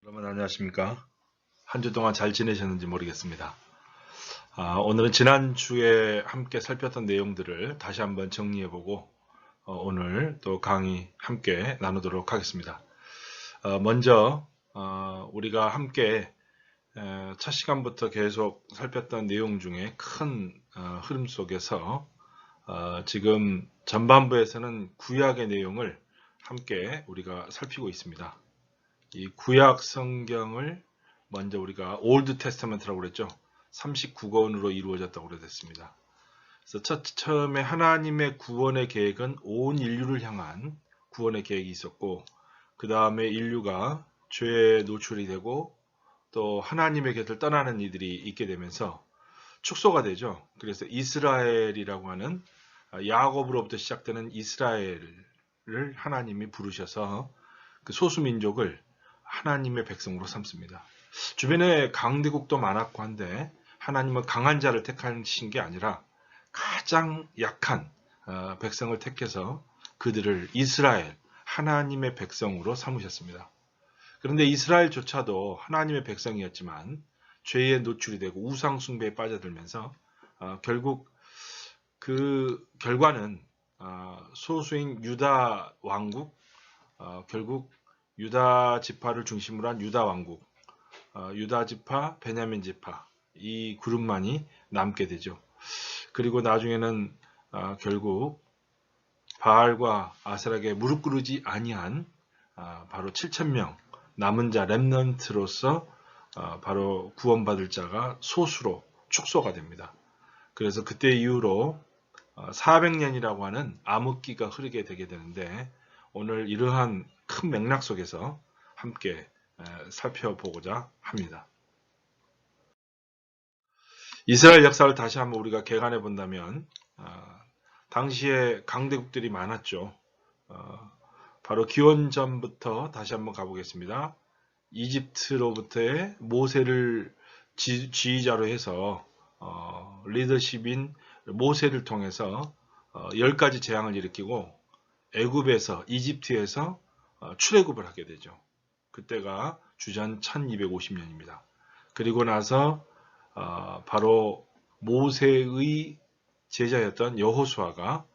여러분 안녕하십니까? 한 주 동안 잘 지내셨는지 모르겠습니다. 오늘은 지난주에 함께 살폈던 내용들을 다시 한번 정리해보고 오늘 또 강의 함께 나누도록 하겠습니다. 먼저 우리가 함께 첫 시간부터 계속 살폈던 내용 중에 큰 흐름 속에서 지금 전반부에서는 구약의 내용을 함께 우리가 살피고 있습니다. 이 구약 성경을 먼저 우리가 올드 테스터먼트라고 그랬죠. 39권으로 이루어졌다고 그랬습니다. 그래서 처음에 하나님의 구원의 계획은 온 인류를 향한 구원의 계획이 있었고, 그 다음에 인류가 죄에 노출이 되고 또 하나님의 곁을 떠나는 이들이 있게 되면서 축소가 되죠. 그래서 이스라엘이라고 하는 야곱으로부터 시작되는 이스라엘을 하나님이 부르셔서 그 소수민족을 하나님의 백성으로 삼습니다. 주변에 강대국도 많았고 한데 하나님은 강한 자를 택하신 게 아니라 가장 약한 백성을 택해서 그들을 이스라엘, 하나님의 백성으로 삼으셨습니다. 그런데 이스라엘조차도 하나님의 백성이었지만 죄에 노출이 되고 우상 숭배에 빠져들면서 결국 그 결과는 소수인 유다 왕국, 결국 유다 지파를 중심으로 한 유다 왕국, 유다 지파, 베냐민 지파 이 그룹만이 남게 되죠. 그리고 나중에는 결국 바알과 아세락에 무릎 꿇지 아니한 바로 7,000명 남은 자 렘넌트로서 바로 구원받을 자가 소수로 축소가 됩니다. 그래서 그때 이후로 400년이라고 하는 암흑기가 흐르게 되게 되는데 오늘 이러한 큰 맥락 속에서 함께 살펴보고자 합니다. 이스라엘 역사를 다시 한번 우리가 개관해 본다면 당시에 강대국들이 많았죠. 바로 기원전부터 다시 한번 가보겠습니다. 이집트로부터의 모세를 지휘자로 해서 리더십인 모세를 통해서 10가지 재앙을 일으키고 애굽에서 이집트에서 출애굽을 하게 되죠. 그때가 주전 1250년입니다. 그리고 나서 바로 모세의 제자였던 여호수아가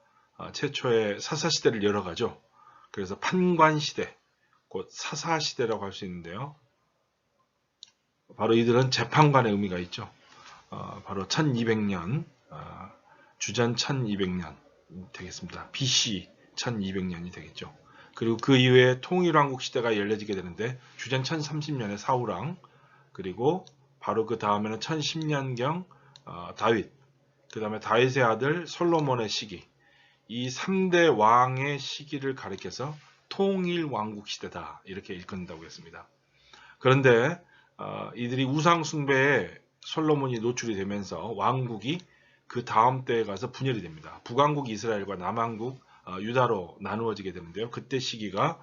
최초의 사사시대를 열어가죠. 그래서 판관시대, 곧 사사시대라고 할 수 있는데요. 바로 이들은 재판관의 의미가 있죠. 바로 1200년, 주전 1200년 되겠습니다. BC 1200년이 되겠죠. 그리고 그 이후에 통일왕국 시대가 열려지게 되는데 주전 1030년에 사울왕, 그리고 바로 그 다음에는 1010년경 다윗, 그 다음에 다윗의 아들 솔로몬의 시기, 이 3대 왕의 시기를 가리켜서 통일왕국 시대다 이렇게 일컫는다고 했습니다. 그런데 이들이 우상 숭배에 솔로몬이 노출이 되면서 왕국이 그 다음 때에 가서 분열이 됩니다. 북왕국 이스라엘과 남왕국 유다로 나누어지게 되는데요. 그때 시기가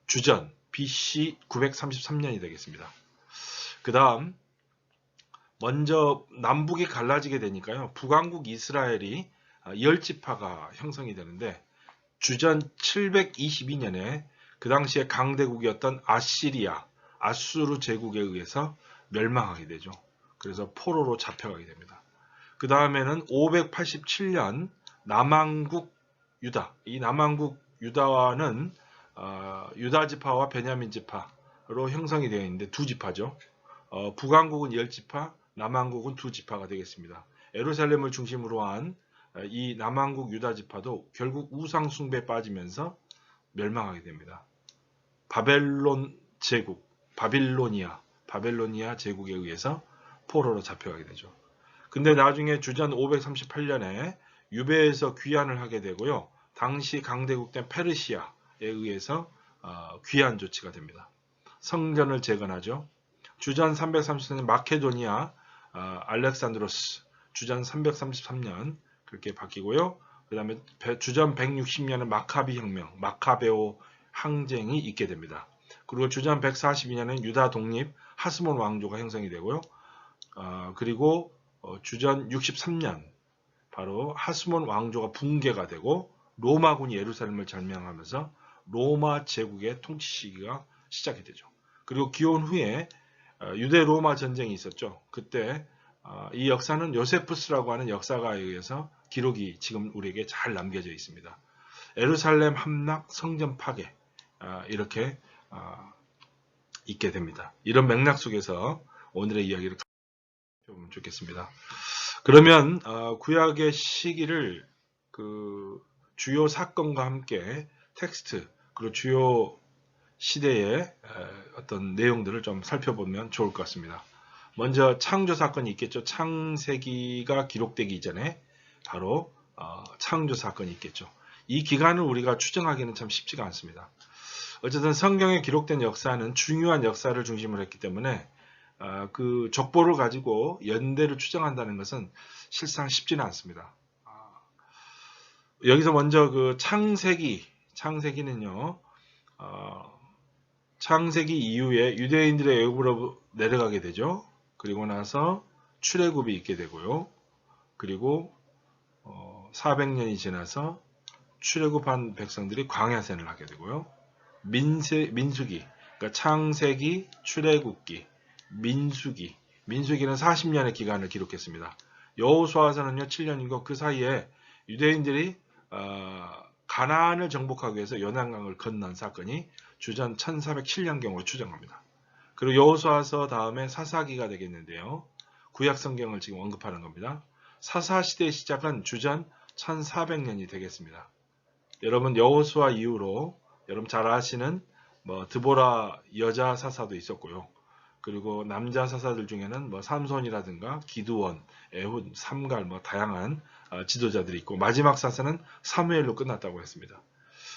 주전 BC 933년이 되겠습니다. 그 다음 먼저 남북이 갈라지게 되니까요. 북왕국 이스라엘이 10지파가 형성이 되는데 주전 722년에 그 당시에 강대국이었던 아시리아, 아수르 제국에 의해서 멸망하게 되죠. 그래서 포로로 잡혀가게 됩니다. 그 다음에는 587년 남왕국 유다, 이 남왕국 유다와는 유다 지파와 베냐민 지파로 형성이 되어 있는데 두 지파죠. 북왕국은 10지파, 남왕국은 두 지파가 되겠습니다. 예루살렘을 중심으로 한 이 남왕국 유다 지파도 결국 우상 숭배에 빠지면서 멸망하게 됩니다. 바벨론 제국, 바빌로니아 제국에 의해서 포로로 잡혀가게 되죠. 근데 나중에 주전 538년에 유배에서 귀환을 하게 되고요. 당시 강대국된 페르시아에 의해서 귀환 조치가 됩니다. 성전을 재건하죠. 주전 334년 마케도니아 알렉산드로스, 주전 333년 그렇게 바뀌고요. 그 다음에 주전 160년은 마카비 혁명, 마카베오 항쟁이 있게 됩니다. 그리고 주전 142년은 유다 독립 하스몬 왕조가 형성이 되고요. 그리고 주전 63년 바로 하스몬 왕조가 붕괴가 되고 로마군이 예루살렘을 점령하면서 로마 제국의 통치 시기가 시작이 되죠. 그리고 기원 후에 유대 로마 전쟁이 있었죠. 그때 이 역사는 요세푸스라고 하는 역사가에 의해서 기록이 지금 우리에게 잘 남겨져 있습니다. 예루살렘 함락, 성전 파괴 이렇게 있게 됩니다. 이런 맥락 속에서 오늘의 이야기를 보면 좋겠습니다. 그러면 구약의 시기를 그 주요 사건과 함께 텍스트 그리고 주요 시대의 어떤 내용들을 좀 살펴보면 좋을 것 같습니다. 먼저 창조 사건이 있겠죠. 창세기가 기록되기 이전에 바로 창조 사건이 있겠죠. 이 기간을 우리가 추정하기는 참 쉽지가 않습니다. 어쨌든 성경에 기록된 역사는 중요한 역사를 중심으로 했기 때문에 그 족보를 가지고 연대를 추정한다는 것은 실상 쉽지는 않습니다. 여기서 먼저 그 창세기는요. 창세기 이후에 유대인들의 애굽으로 내려가게 되죠. 그리고 나서 출애굽이 있게 되고요. 그리고 400년이 지나서 출애굽한 백성들이 광야생을 하게 되고요. 민수기, 그러니까 창세기, 출애굽기, 민수기는 40년의 기간을 기록했습니다. 여호수아서는요 7년이고 그 사이에 유대인들이 가나안을 정복하기 위해서 요단강을 건넌 사건이 주전 1407년경으로 추정합니다. 그리고 여호수아서 다음에 사사기가 되겠는데요. 구약 성경을 지금 언급하는 겁니다. 사사시대의 시작은 주전 1400년이 되겠습니다. 여러분 여호수아 이후로 여러분 잘 아시는 드보라 여자 사사도 있었고요. 그리고 남자 사사들 중에는 삼손이라든가 기드원, 에훗, 삼갈 다양한 지도자들이 있고 마지막 사사는 사무엘로 끝났다고 했습니다.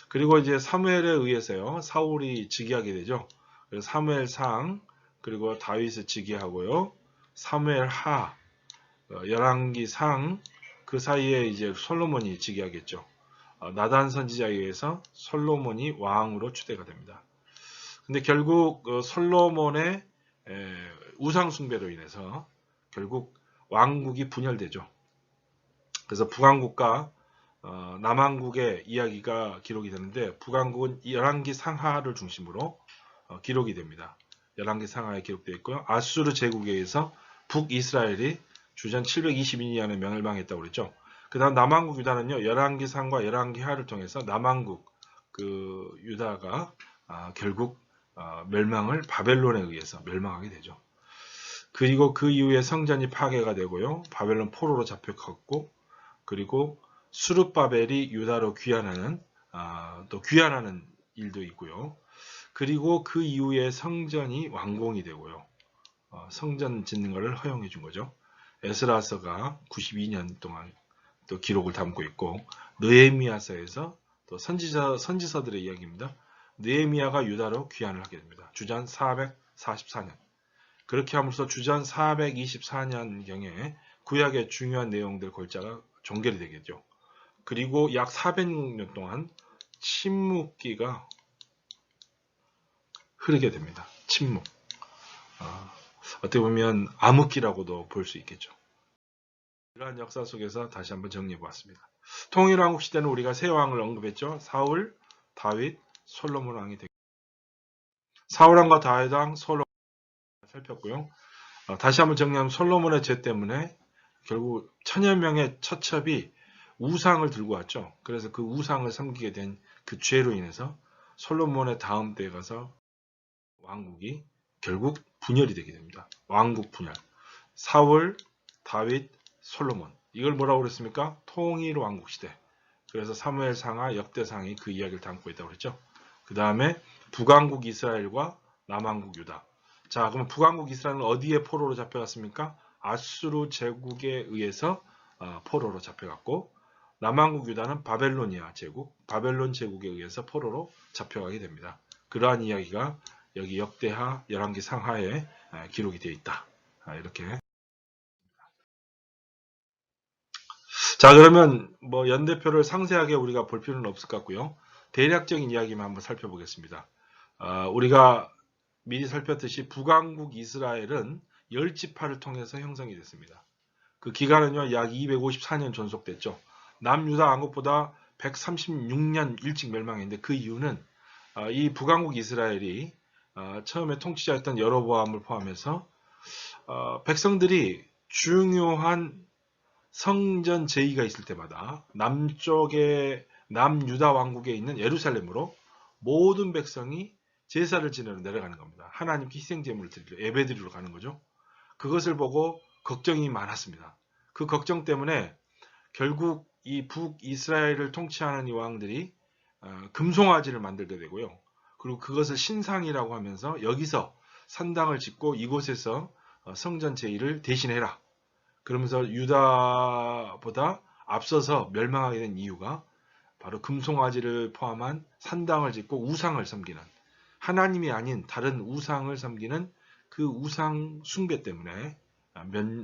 그리고 이제 사무엘에 의해서요 사울이 즉위하게 되죠. 그래서 사무엘상 그리고 다윗을 즉위하고요. 사무엘하, 열왕기상 그 사이에 이제 솔로몬이 즉위하겠죠. 나단 선지자에 의해서 솔로몬이 왕으로 추대가 됩니다. 근데 결국 솔로몬의 우상 숭배로 인해서 결국 왕국이 분열되죠. 그래서 북왕국과 남왕국의 이야기가 기록이 되는데 북왕국은 열왕기 상하를 중심으로 기록이 됩니다. 열왕기 상하에 기록되어 있고요. 아수르 제국에 의해서 북이스라엘이 주전 722년에 멸망했다고 그랬죠. 그 다음 남왕국 유다는요. 열왕기 상과 열왕기 하를 통해서 남왕국 그 유다가 결국 멸망을 바벨론에 의해서 멸망하게 되죠. 그리고 그 이후에 성전이 파괴가 되고요. 바벨론 포로로 잡혀갔고 그리고 수르바벨이 유다로 귀환하는 또 귀환하는 일도 있고요. 그리고 그 이후에 성전이 완공이 되고요. 성전 짓는 것을 허용해 준 거죠. 에스라서가 92년 동안 또 기록을 담고 있고 느헤미야서에서 또 선지서들의 이야기입니다. 느헤미야가 유다로 귀환을 하게 됩니다. 주전 444년. 그렇게 함으로써 주전 424년경에 구약의 중요한 내용들 골자가 종결이 되겠죠. 그리고 약 400년 동안 침묵기가 흐르게 됩니다. 침묵. 어떻게 보면 암흑기라고도 볼 수 있겠죠. 이러한 역사 속에서 다시 한번 정리해 보았습니다. 통일왕국 시대는 우리가 세 왕을 언급했죠. 사울, 다윗, 솔로몬 왕이 되겠습니다. 사울 왕과 다윗 왕, 솔로몬 살폈고요. 다시 한번 정리하면 솔로몬의 죄 때문에 결국 천여 명의 처첩이 우상을 들고 왔죠. 그래서 그 우상을 섬기게 된 그 죄로 인해서 솔로몬의 다음 때에 가서 왕국이 결국 분열이 되게 됩니다. 왕국 분열. 사울, 다윗, 솔로몬. 이걸 뭐라고 그랬습니까? 통일 왕국 시대. 그래서 사무엘상하, 역대상이 그 이야기를 담고 있다고 그랬죠. 그 다음에 북왕국 이스라엘과 남왕국 유다. 자, 그럼 북왕국 이스라엘은 어디에 포로로 잡혀갔습니까? 아수르 제국에 의해서 포로로 잡혀갔고 남왕국 유다는 바벨로니아 제국, 바벨론 제국에 의해서 포로로 잡혀가게 됩니다. 그러한 이야기가 여기 역대하, 열왕기 상하에 기록이 되어 있다. 이렇게. 자, 그러면 연대표를 상세하게 우리가 볼 필요는 없을 것 같고요. 대략적인 이야기만 한번 살펴보겠습니다. 우리가 미리 살폈듯이 북왕국 이스라엘은 10지파를 통해서 형성이 됐습니다. 그 기간은요, 약 254년 존속됐죠. 남유다 왕국보다 136년 일찍 멸망했는데 그 이유는 이 북왕국 이스라엘이 처음에 통치자였던 여로보암을 포함해서 백성들이 중요한 성전 제의가 있을 때마다 남쪽에 남유다 왕국에 있는 예루살렘으로 모든 백성이 제사를 지내러 내려가는 겁니다. 하나님께 희생제물을 드리러 예배드리러 가는 거죠. 그것을 보고 걱정이 많았습니다. 그 걱정 때문에 결국 이 북이스라엘을 통치하는 이 왕들이 금송아지를 만들게 되고요. 그리고 그것을 신상이라고 하면서 여기서 산당을 짓고 이곳에서 성전 제의를 대신해라. 그러면서 유다보다 앞서서 멸망하게 된 이유가 바로 금송아지를 포함한 산당을 짓고 우상을 섬기는, 하나님이 아닌 다른 우상을 섬기는 그 우상 숭배 때문에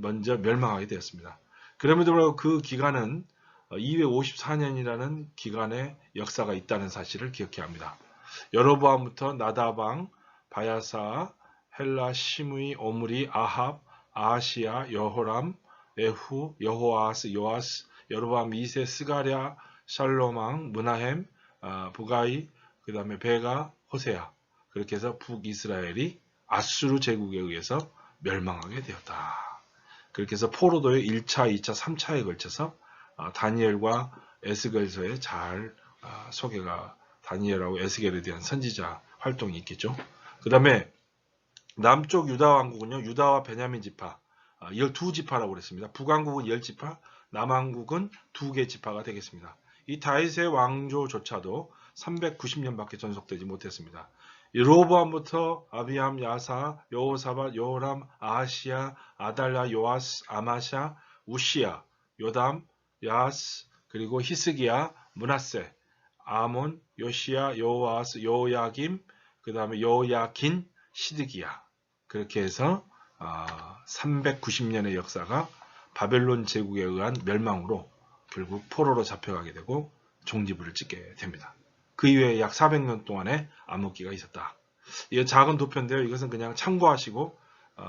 먼저 멸망하게 되었습니다. 그럼에도 불구하고 그 기간은 254년이라는 기간의 역사가 있다는 사실을 기억해야 합니다. 여로보암부터 나다방, 바야사, 헬라, 시므이, 오므리, 아합, 아하시야, 여호람, 에후, 여호아스, 요아스, 여로보암 2세, 스가랴, 샬로망, 문하햄, 부가이, 그 다음에 베가, 호세야. 그렇게 해서 북이스라엘이 아수르 제국에 의해서 멸망하게 되었다. 그렇게 해서 포로도의 1차, 2차, 3차에 걸쳐서 다니엘과 에스겔서에 잘 소개가, 다니엘하고 에스겔에 대한 선지자 활동이 있겠죠. 그 다음에 남쪽 유다 왕국은요, 유다와 베냐민 지파, 12지파라고 그랬습니다. 북왕국은 10지파, 남왕국은 2개 지파가 되겠습니다. 이 다윗의 왕조조차도 390년밖에 전속되지 못했습니다. 여로보암부터 아비암, 야사, 여호사밧, 여호람, 아하시야, 아달랴, 요아스, 아마샤, 우시야, 요담, 야스, 그리고 히스기야, 문하세, 아몬, 요시야, 여호아스, 여호야김, 그 다음에 여호야긴, 시드기야. 그렇게 해서 390년의 역사가 바벨론 제국에 의한 멸망으로 결국 포로로 잡혀가게 되고 종지부를 찍게 됩니다. 그 이후에 약 400년 동안의 암흑기가 있었다. 이 작은 도표인데요. 이것은 그냥 참고하시고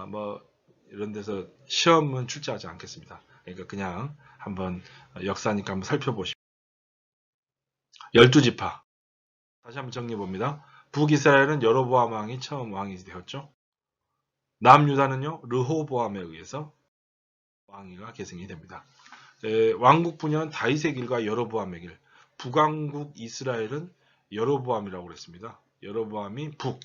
뭐 이런 데서 시험은 출제하지 않겠습니다. 그러니까 그냥 한번 역사니까 한번 살펴보시고 12지파 다시 한번 정리해 봅니다. 북이스라엘은 여로보암 왕이 처음 왕이 되었죠. 남유다는요 르호보암에 의해서 왕위가 계승이 됩니다. 왕국 분야는 다윗의 길과 여로보암의 길. 북왕국 이스라엘은 여로보암이라고 그랬습니다. 여로보암이 북,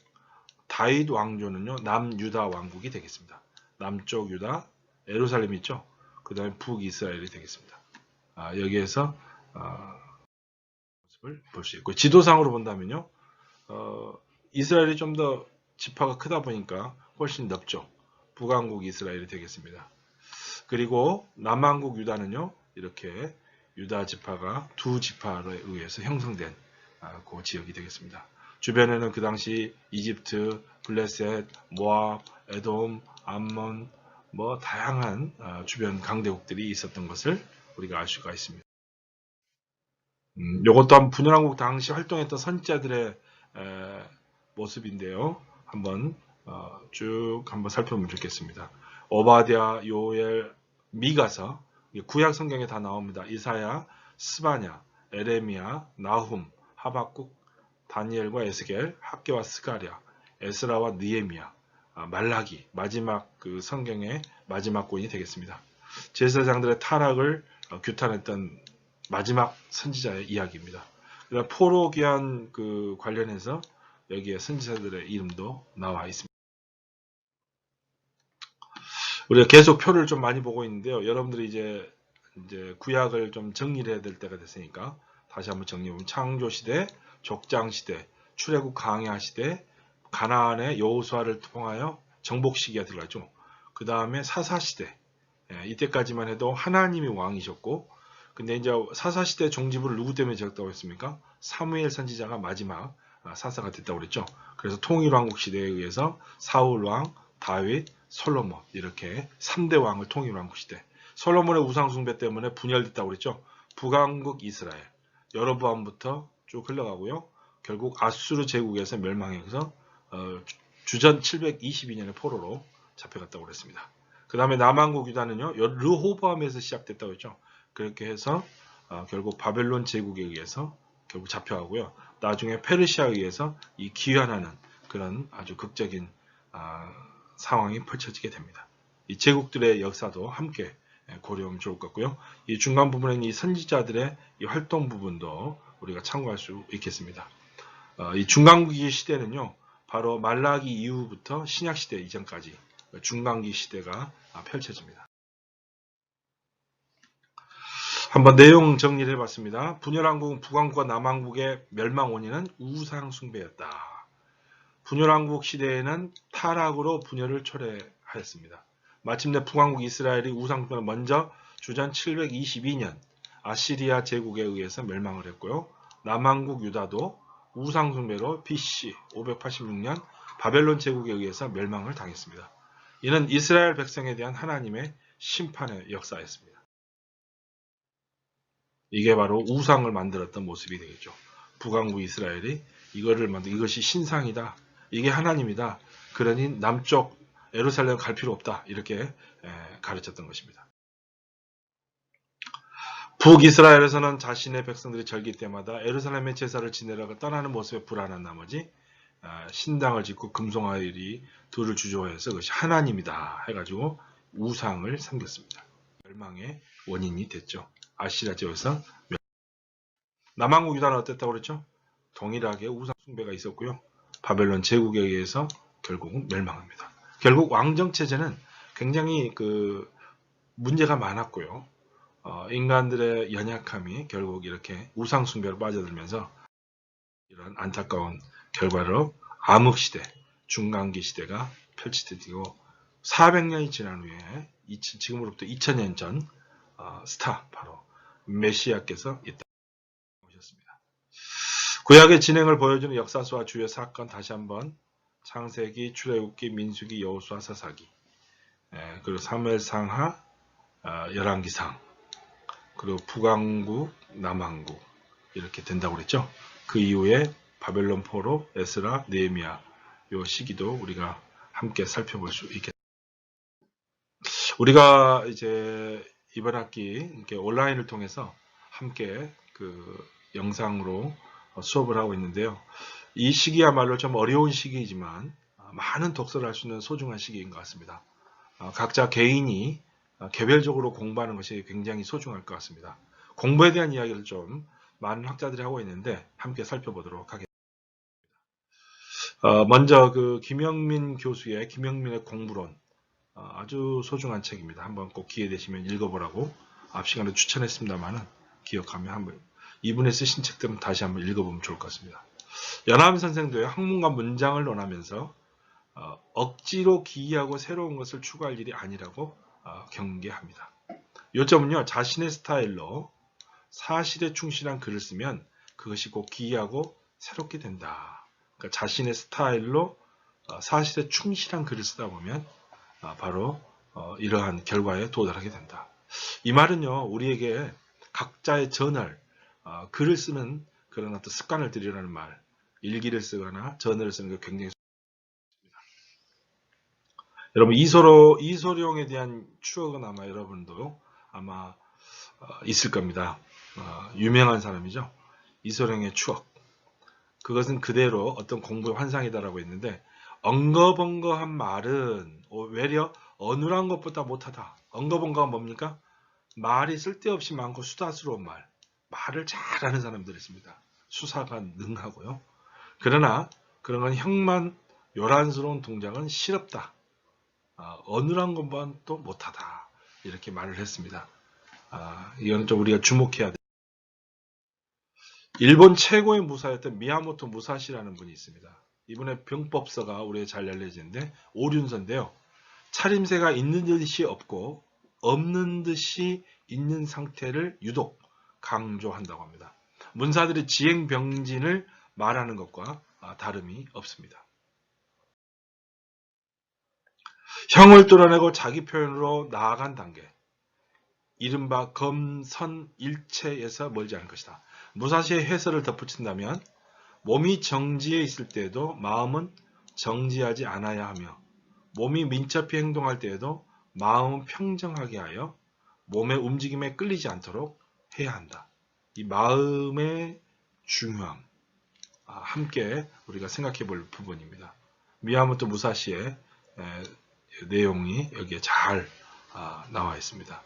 다윗 왕조는요 남유다 왕국이 되겠습니다. 남쪽 유다, 예루살렘 있죠. 그 다음에 북이스라엘이 되겠습니다. 여기에서 모습을 볼 수 있고 지도상으로 본다면요, 이스라엘이 좀 더 지파가 크다 보니까 훨씬 넓죠. 북왕국 이스라엘이 되겠습니다. 그리고 남왕국 유다는요 이렇게 유다 지파가 2지파에 의해서 형성된 그 지역이 되겠습니다. 주변에는 그 당시 이집트, 블레셋, 모압, 에돔, 암몬 뭐 다양한 주변 강대국들이 있었던 것을 우리가 알 수가 있습니다. 이것도 한 분열왕국 당시 활동했던 선지자들의 모습인데요. 한번 쭉 한번 살펴보면 좋겠습니다. 오바댜, 요엘, 미가서, 구약 성경에 다 나옵니다. 이사야, 스바냐, 에레미야, 나훔, 하박국, 다니엘과 에스겔, 학개와 스가랴, 에스라와 느헤미야, 말라기, 마지막 그 성경의 마지막 권이 되겠습니다. 제사장들의 타락을 규탄했던 마지막 선지자의 이야기입니다. 포로 귀환 그 관련해서 여기에 선지자들의 이름도 나와 있습니다. 우리가 계속 표를 좀 많이 보고 있는데요. 여러분들이 이제 구약을 좀 정리를 해야 될 때가 됐으니까 다시 한번 정리해보면 창조시대, 족장시대, 출애굽 강야시대, 가나안의 여호수아를 통하여 정복시기가 들어가죠. 그 다음에 사사시대, 이때까지만 해도 하나님이 왕이셨고, 근데 이제 사사시대 종지부를 누구 때문에 지었다고 했습니까? 사무엘 선지자가 마지막 사사가 됐다고 그랬죠. 그래서 통일왕국 시대에 의해서 사울왕, 다윗, 솔로몬 이렇게 3대 왕을 통일왕국 시대. 솔로몬의 우상숭배 때문에 분열됐다고 그랬죠. 북왕국 이스라엘, 여로보암부터 쭉 흘러가고요. 결국 아수르 제국에서 멸망해서 주전 722년에 포로로 잡혀갔다고 그랬습니다. 그 다음에 남왕국 유다는요, 르호보암에서 시작됐다고 했죠. 그렇게 해서 결국 바벨론 제국에 의해서 결국 잡혀가고요. 나중에 페르시아에 의해서 이 귀환하는 그런 아주 극적인 상황이 펼쳐지게 됩니다. 이 제국들의 역사도 함께 고려하면 좋을 것 같고요. 이 중간 부분에는 이 선지자들의 이 활동 부분도 우리가 참고할 수 있겠습니다. 이 중간기 시대는요, 바로 말라기 이후부터 신약 시대 이전까지 중간기 시대가 펼쳐집니다. 한번 내용 정리를 해봤습니다. 분열왕국은 북왕국과 남왕국의 멸망 원인은 우상 숭배였다. 분열왕국 시대에는 타락으로 분열을 초래하였습니다. 마침내 북왕국 이스라엘이 우상 숭배를 먼저 주전 722년 아시리아 제국에 의해서 멸망을 했고요. 남왕국 유다도 우상 숭배로 BC 586년 바벨론 제국에 의해서 멸망을 당했습니다. 이는 이스라엘 백성에 대한 하나님의 심판의 역사였습니다. 이게 바로 우상을 만들었던 모습이 되겠죠. 북왕국 이스라엘이 이거를 만들, 이것이 신상이다. 이게 하나님이다. 그러니 남쪽 예루살렘 갈 필요 없다. 이렇게 가르쳤던 것입니다. 북이스라엘에서는 자신의 백성들이 절기 때마다 예루살렘의 제사를 지내라고 떠나는 모습에 불안한 나머지 신당을 짓고 금송아일이 둘을 주저해서 그것이 하나님이다 해가지고 우상을 섬겼습니다. 멸망의 원인이 됐죠. 아시리아 제국에서 남왕국 유다는 어땠다고 그랬죠? 동일하게 우상 숭배가 있었고요. 바벨론 제국에 의해서 결국은 멸망합니다. 결국 왕정체제는 굉장히 문제가 많았고요. 인간들의 연약함이 결국 이렇게 우상 숭배로 빠져들면서 이런 안타까운 결과로 암흑시대, 중간기 시대가 펼쳐지고 400년이 지난 후에 지금으로부터 2000년 전 스타 바로 메시아께서 이 땅에 오셨습니다. 구약의 진행을 보여주는 역사서와 주요 사건 다시 한번 창세기, 출애굽기, 민수기, 여호수아, 사사기, 그리고 사무엘상하, 열왕기상, 그리고 북왕국, 남왕국 이렇게 된다고 그랬죠. 그 이후에 바벨론 포로, 에스라, 느헤미야 요 시기도 우리가 함께 살펴볼 수 있겠습니다. 우리가 이제 이번 학기 이렇게 온라인을 통해서 함께 영상으로 수업을 하고 있는데요. 이 시기야말로 좀 어려운 시기이지만 많은 독서를 할 수 있는 소중한 시기인 것 같습니다. 각자 개인이 개별적으로 공부하는 것이 굉장히 소중할 것 같습니다. 공부에 대한 이야기를 좀 많은 학자들이 하고 있는데 함께 살펴보도록 하겠습니다. 먼저 김영민 교수의 김영민의 공부론 아주 소중한 책입니다. 한번 꼭 기회 되시면 읽어보라고 앞 시간에 추천했습니다만은 기억하면 한번 이분의 쓰신 책들은 다시 한번 읽어보면 좋을 것 같습니다. 연암 선생도요, 학문과 문장을 논하면서 억지로 기이하고 새로운 것을 추구할 일이 아니라고 경계합니다. 요점은요, 자신의 스타일로 사실에 충실한 글을 쓰면 그것이 꼭 기이하고 새롭게 된다. 그러니까 자신의 스타일로 사실에 충실한 글을 쓰다 보면 바로 이러한 결과에 도달하게 된다. 이 말은요, 우리에게 각자의 저널, 글을 쓰는 그런 어떤 습관을 들이라는 말, 일기를 쓰거나 저널을 쓰는 게 굉장히 좋습니다. 여러분 이소룡에 대한 추억은 아마 여러분도 아마 있을 겁니다. 유명한 사람이죠. 이소룡의 추억. 그것은 그대로 어떤 공부의 환상이다라고 했는데 엉거벙거한 말은 외려 어눌한 것보다 못하다. 엉거벙거가 뭡니까? 말이 쓸데없이 많고 수다스러운 말. 말을 잘하는 사람들이 있습니다. 수사가 능하고요. 그러나 그런 건 형만 요란스러운 동작은 실없다. 어눌한 것만 또 못하다. 이렇게 말을 했습니다. 이건 좀 우리가 주목해야 돼요. 일본 최고의 무사였던 미야모토 무사시라는 분이 있습니다. 이분의 병법서가 우리에 잘 알려지는데 오륜서인데요. 차림새가 있는 듯이 없고 없는 듯이 있는 상태를 유독 강조한다고 합니다. 문사들의 지행병진을 말하는 것과 다름이 없습니다. 형을 뚫어내고 자기 표현으로 나아간 단계, 이른바 검선일체에서 멀지 않을 것이다. 무사시의 해설을 덧붙인다면 몸이 정지해 있을 때에도 마음은 정지하지 않아야 하며 몸이 민첩히 행동할 때에도 마음은 평정하게 하여 몸의 움직임에 끌리지 않도록 해야 한다. 이 마음의 중요함, 함께 우리가 생각해 볼 부분입니다. 미야모토 무사시의 내용이 여기에 잘 나와 있습니다.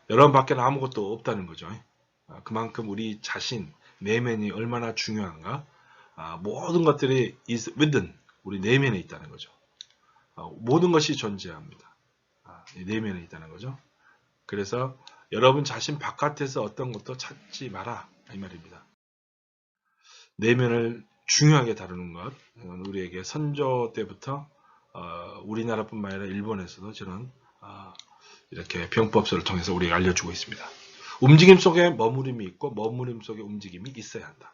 여러분 밖에는 아무것도 없다는 거죠. 그만큼 우리 자신, 내면이 얼마나 중요한가. 모든 것들이 is within, 우리 내면에 있다는 거죠. 모든 것이 존재합니다. 내면에 있다는 거죠. 그래서 여러분 자신 바깥에서 어떤 것도 찾지 마라, 이 말입니다. 내면을 중요하게 다루는 것, 우리에게 선조 때부터 우리나라뿐만 아니라 일본에서도 저는 이렇게 병법서를 통해서 우리가 알려주고 있습니다. 움직임 속에 머무림이 있고 머무림 속에 움직임이 있어야 한다.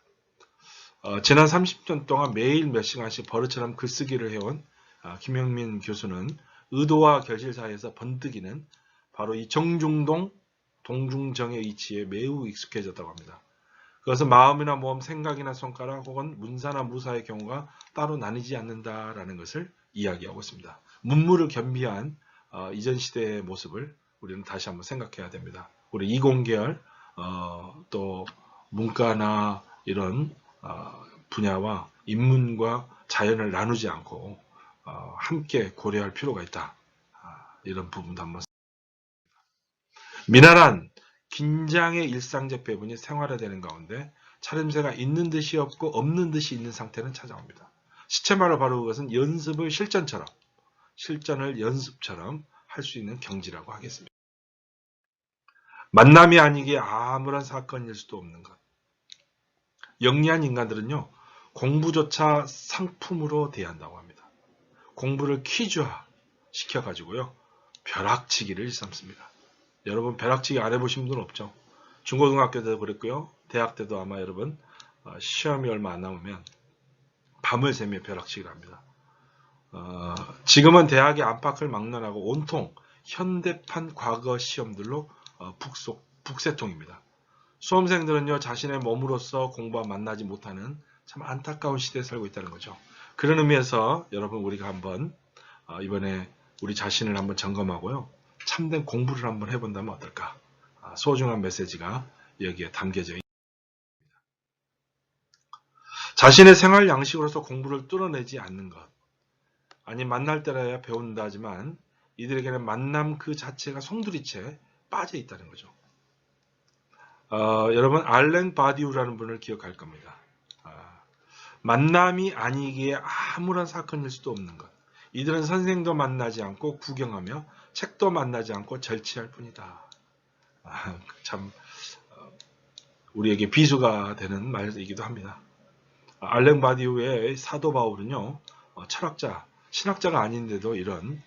지난 30년 동안 매일 몇 시간씩 버릇처럼 글쓰기를 해온 김영민 교수는 의도와 결실 사이에서 번뜩이는 바로 이 정중동, 동중정의 이치에 매우 익숙해졌다고 합니다. 그것은 마음이나 몸, 생각이나 손가락 혹은 문사나 무사의 경우가 따로 나뉘지 않는다라는 것을 이야기하고 있습니다. 문무를 겸비한 이전 시대의 모습을 우리는 다시 한번 생각해야 됩니다. 우리 이공계열 또 문과나 이런 분야와 인문과 자연을 나누지 않고 함께 고려할 필요가 있다. 이런 부분도 한번. 미나란 긴장의 일상적 배분이 생활화되는 가운데 차림새가 있는 듯이 없고 없는 듯이 있는 상태는 찾아옵니다. 시체말로 바로 그것은 연습을 실전처럼, 실전을 연습처럼 할 수 있는 경지라고 하겠습니다. 만남이 아니기에 아무런 사건일 수도 없는 것. 영리한 인간들은요, 공부조차 상품으로 대한다고 합니다. 공부를 퀴즈화 시켜가지고요, 벼락치기를 일삼습니다. 여러분 벼락치기 안 해보신 분은 없죠? 중고등학교 때도 그랬고요, 대학 때도 아마 여러분 시험이 얼마 안 남으면 밤을 새며 벼락치기를 합니다. 지금은 대학의 안팎을 막론하고 온통 현대판 과거 시험들로 북새통입니다. 수험생들은요, 자신의 몸으로서 공부와 만나지 못하는 참 안타까운 시대에 살고 있다는 거죠. 그런 의미에서 여러분 우리가 한번 이번에 우리 자신을 한번 점검하고요, 참된 공부를 한번 해본다면 어떨까? 소중한 메시지가 여기에 담겨져 있습니다. 자신의 생활 양식으로서 공부를 뚫어내지 않는 것, 아니 만날 때라야 배운다 하지만 이들에게는 만남 그 자체가 송두리째 빠져 있다는 거죠. 여러분 알렌 바디우라는 분을 기억할 겁니다. 만남이 아니기에 아무런 사건일 수도 없는 것. 이들은 선생도 만나지 않고 구경하며 책도 만나지 않고 절치할 뿐이다. 참 우리에게 비수가 되는 말이기도 합니다. 알렌 바디우의 사도 바울은요, 철학자, 신학자가 아닌데도 이런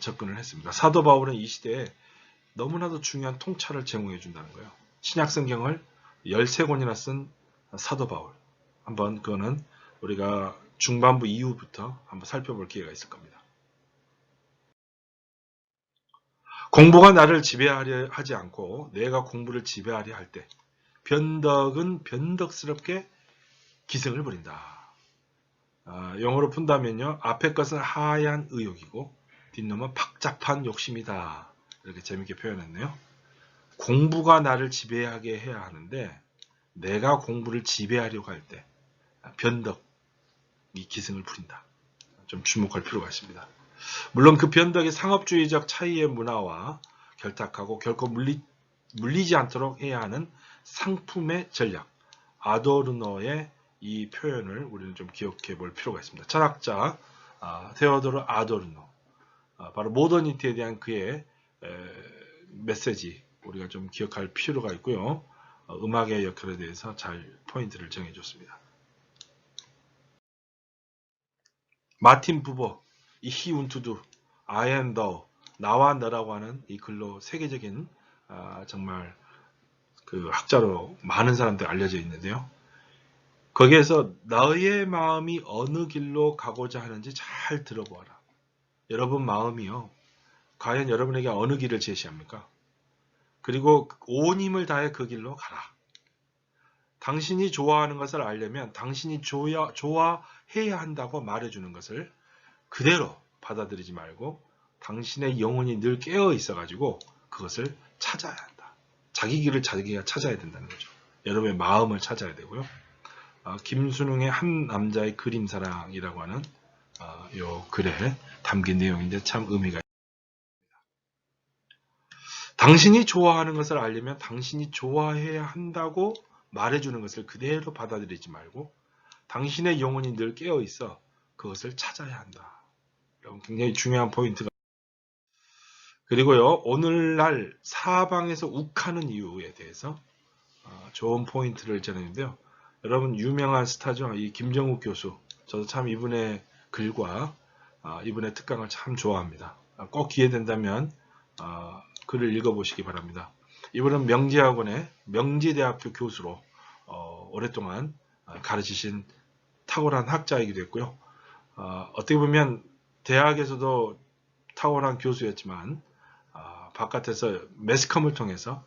접근을 했습니다. 사도 바울은 이 시대에 너무나도 중요한 통찰을 제공해 준다는 거예요. 신약 성경을 13권이나 쓴 사도 바울. 한번 그거는 우리가 중반부 이후부터 한번 살펴볼 기회가 있을 겁니다. 공부가 나를 지배하려 하지 않고 내가 공부를 지배하려 할 때 변덕은 변덕스럽게 기승을 부린다. 영어로 푼다면요, 앞에 것은 하얀 의욕이고 뒷놈은 복잡한 욕심이다. 이렇게 재밌게 표현했네요. 공부가 나를 지배하게 해야 하는데 내가 공부를 지배하려고 할 때 변덕, 이 기승을 부린다. 좀 주목할 필요가 있습니다. 물론 그 변덕이 상업주의적 차이의 문화와 결탁하고 결코 물리지 않도록 해야 하는 상품의 전략, 아도르노의 이 표현을 우리는 좀 기억해 볼 필요가 있습니다. 철학자 테오도르 아도르노, 바로 모더니티에 대한 그의 메시지 우리가 좀 기억할 필요가 있고요. 음악의 역할에 대해서 잘 포인트를 정해줬습니다. 마틴 부버, 이 he unto do, I and thou, 나와 너라고 하는 이 글로 세계적인 정말 그 학자로 많은 사람들이 알려져 있는데요. 거기에서 너의 마음이 어느 길로 가고자 하는지 잘 들어보아라. 여러분 마음이요, 과연 여러분에게 어느 길을 제시합니까? 그리고 온 힘을 다해 그 길로 가라. 당신이 좋아하는 것을 알려면 당신이 좋아해야 한다고 말해주는 것을 그대로 받아들이지 말고 당신의 영혼이 늘 깨어 있어가지고 그것을 찾아야 한다. 자기 길을 자기가 찾아야 된다는 거죠. 여러분의 마음을 찾아야 되고요. 김순웅의 한 남자의 그림사랑이라고 하는 요 글에 담긴 내용인데 참 의미가 있습니다. 당신이 좋아하는 것을 알려면 당신이 좋아해야 한다고 말해주는 것을 그대로 받아들이지 말고 당신의 영혼이 늘 깨어있어 그것을 찾아야 한다. 굉장히 중요한 포인트가. 그리고요, 오늘날 사방에서 욱하는 이유에 대해서 좋은 포인트를 전했는데요. 여러분 유명한 스타죠. 이 김정욱 교수. 저도 참 이분의 글과 이분의 특강을 참 좋아합니다. 꼭 기회 된다면 글을 읽어보시기 바랍니다. 이분은 명지학원의 명지대학교 교수로 오랫동안 가르치신 탁월한 학자이기도 했고요. 어떻게 보면 대학에서도 탁월한 교수였지만 바깥에서 매스컴을 통해서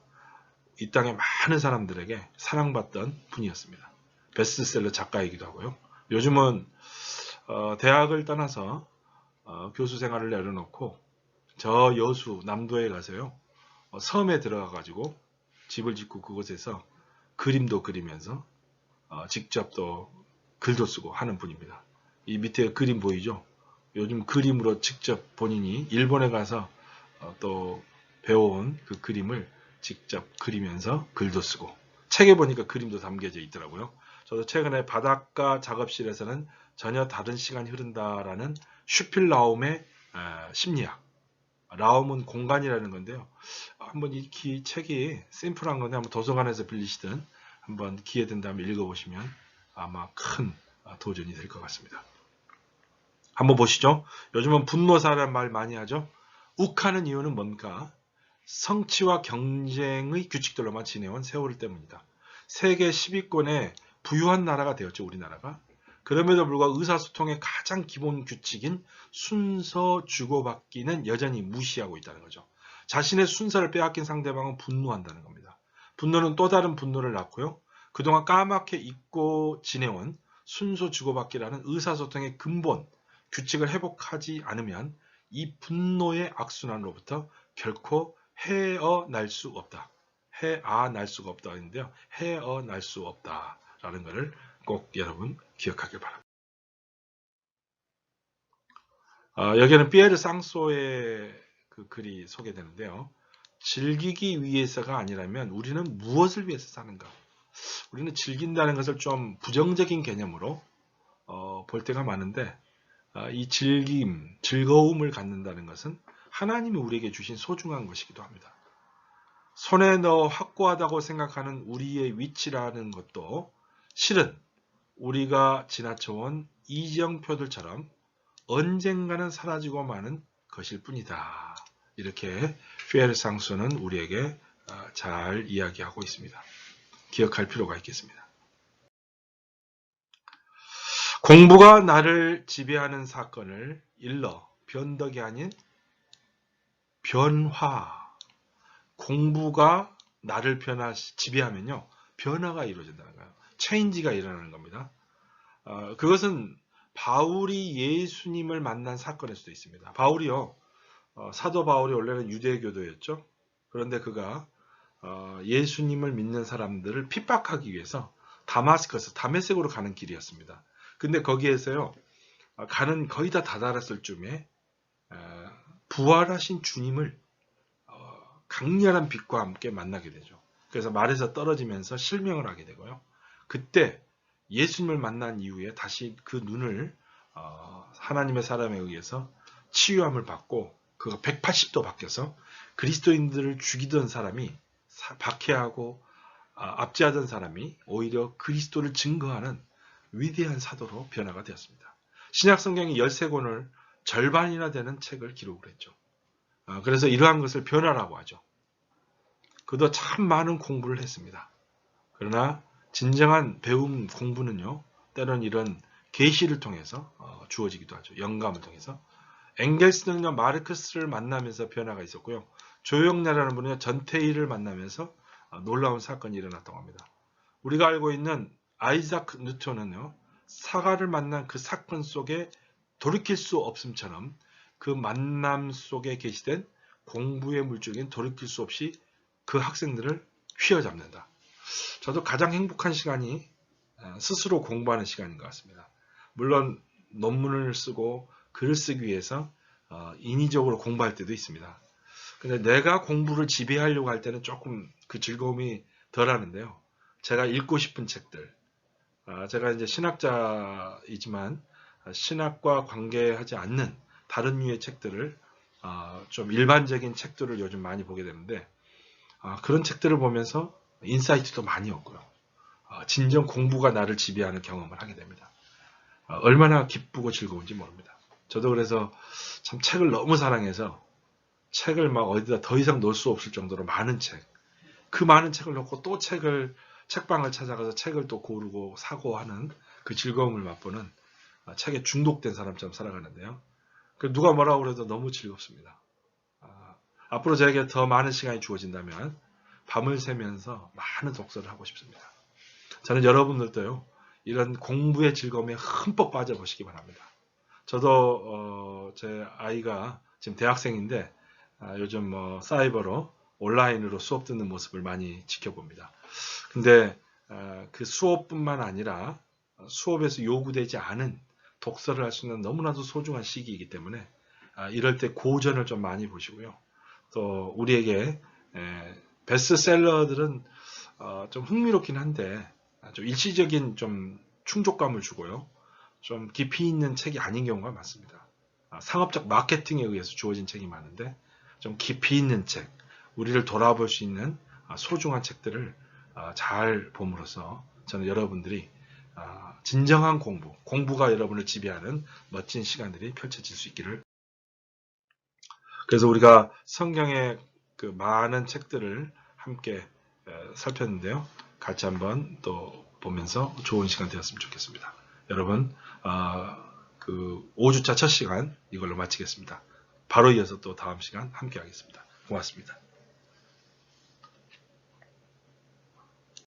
이 땅의 많은 사람들에게 사랑받던 분이었습니다. 베스트셀러 작가이기도 하고요. 요즘은 대학을 떠나서 교수 생활을 내려놓고 저 여수 남도에 가서요. 섬에 들어가 가지고 집을 짓고 그곳에서 그림도 그리면서 직접 또 글도 쓰고 하는 분입니다. 이 밑에 그림 보이죠? 요즘 그림으로 직접 본인이 일본에 가서 또 배워온 그 그림을 직접 그리면서 글도 쓰고 책에 보니까 그림도 담겨져 있더라고요. 저도 최근에 바닷가 작업실에서는 전혀 다른 시간이 흐른다라는 슈필라움의 심리학. 라움은 공간이라는 건데요. 한번 이 책이 심플한 건데 한번 도서관에서 빌리시든 한번 기회 된다면 읽어보시면 아마 큰 도전이 될 것 같습니다. 한번 보시죠. 요즘은 분노사라는 말 많이 하죠. 욱하는 이유는 뭔가? 성취와 경쟁의 규칙들로만 지내온 세월 때문이다. 세계 10위권의 부유한 나라가 되었죠. 우리나라가. 그럼에도 불구하고 의사소통의 가장 기본 규칙인 순서 주고받기는 여전히 무시하고 있다는 거죠. 자신의 순서를 빼앗긴 상대방은 분노한다는 겁니다. 분노는 또 다른 분노를 낳고요. 그동안 까맣게 잊고 지내온 순서 주고받기라는 의사소통의 근본 규칙을 회복하지 않으면 이 분노의 악순환으로부터 결코 헤어날 수 없다. 헤어날 수가 없다 했는데요. 헤어날 수 없다라는 것을 꼭 여러분 기억하길 바랍니다. 여기는 피에르 쌍소의 그 글이 소개되는데요. 즐기기 위해서가 아니라면 우리는 무엇을 위해서 사는가? 우리는 즐긴다는 것을 좀 부정적인 개념으로 볼 때가 많은데 이 즐거움을 갖는다는 것은 하나님이 우리에게 주신 소중한 것이기도 합니다. 손에 넣어 확고하다고 생각하는 우리의 위치라는 것도 실은 우리가 지나쳐온 이정표들처럼 언젠가는 사라지고 마는 것일 뿐이다. 이렇게 피에르 쌍소는 우리에게 잘 이야기하고 있습니다. 기억할 필요가 있겠습니다. 공부가 나를 지배하는 사건을 일러 변덕이 아닌 변화. 공부가 나를 지배하면요. 변화가 이루어진다는 거예요. 체인지가 일어나는 겁니다. 그것은 바울이 예수님을 만난 사건일 수도 있습니다. 바울이요. 사도 바울이 원래는 유대교도였죠. 그런데 그가 예수님을 믿는 사람들을 핍박하기 위해서 다메섹으로 가는 길이었습니다. 근데 거기에서요. 가는 거의 다 다다랐을 쯤에 부활하신 주님을 강렬한 빛과 함께 만나게 되죠. 그래서 말에서 떨어지면서 실명을 하게 되고요. 그때 예수님을 만난 이후에 다시 그 눈을 하나님의 사람에 의해서 치유함을 받고 그가 180도 바뀌어서 그리스도인들을 죽이던 사람이 박해하고 압제하던 사람이 오히려 그리스도를 증거하는 위대한 사도로 변화가 되었습니다. 신약성경이 13권을 절반이나 되는 책을 기록을 했죠. 그래서 이러한 것을 변화라고 하죠. 그도 참 많은 공부를 했습니다. 그러나 진정한 배움 공부는요. 때로는 이런 계시를 통해서 주어지기도 하죠. 영감을 통해서. 엥겔스는요. 마르크스를 만나면서 변화가 있었고요. 조영래라는 분은 전태일을 만나면서 놀라운 사건이 일어났다고 합니다. 우리가 알고 있는 아이작 뉴턴은요. 사과를 만난 그 사건 속에 돌이킬 수 없음처럼 그 만남 속에 계시된 공부의 물줄기는 돌이킬 수 없이 그 학생들을 휘어잡는다. 저도 가장 행복한 시간이 스스로 공부하는 시간인 것 같습니다. 물론 논문을 쓰고 글을 쓰기 위해서 인위적으로 공부할 때도 있습니다. 근데 내가 공부를 지배하려고 할 때는 조금 그 즐거움이 덜 하는데요. 제가 읽고 싶은 책들, 제가 이제 신학자이지만 신학과 관계하지 않는 다른 류의 책들을 좀 일반적인 책들을 요즘 많이 보게 되는데 그런 책들을 보면서 인사이트도 많이 얻고요. 진정 공부가 나를 지배하는 경험을 하게 됩니다. 얼마나 기쁘고 즐거운지 모릅니다. 저도 그래서 참 책을 너무 사랑해서 책을 막 어디다 더 이상 놓을 수 없을 정도로 많은 책, 그 많은 책을 놓고 또 책방을 찾아가서 책을 또 고르고 사고 하는 그 즐거움을 맛보는 책에 중독된 사람처럼 살아가는데요. 누가 뭐라고 그래도 너무 즐겁습니다. 앞으로 저에게 더 많은 시간이 주어진다면 밤을 새면서 많은 독서를 하고 싶습니다. 저는 여러분들도요, 이런 공부의 즐거움에 흠뻑 빠져보시기 바랍니다. 저도 제 아이가 지금 대학생인데 요즘 사이버로 온라인으로 수업 듣는 모습을 많이 지켜봅니다. 근데 그 수업뿐만 아니라 수업에서 요구되지 않은 독서를 할 수 있는 너무나도 소중한 시기이기 때문에 이럴 때 고전을 좀 많이 보시고요. 또 우리에게 베스트셀러들은 좀 흥미롭긴 한데 좀 일시적인 좀 충족감을 주고요. 좀 깊이 있는 책이 아닌 경우가 많습니다. 상업적 마케팅에 의해서 주어진 책이 많은데 좀 깊이 있는 책, 우리를 돌아볼 수 있는 소중한 책들을 잘 봄으로써 저는 여러분들이 진정한 공부가 여러분을 지배하는 멋진 시간들이 펼쳐질 수 있기를. 그래서 우리가 성경의 그 많은 책들을 함께 살폈는데요. 같이 한번 또 보면서 좋은 시간 되었으면 좋겠습니다. 여러분, 그 5주차 첫 시간 이걸로 마치겠습니다. 바로 이어서 또 다음 시간 함께 하겠습니다. 고맙습니다.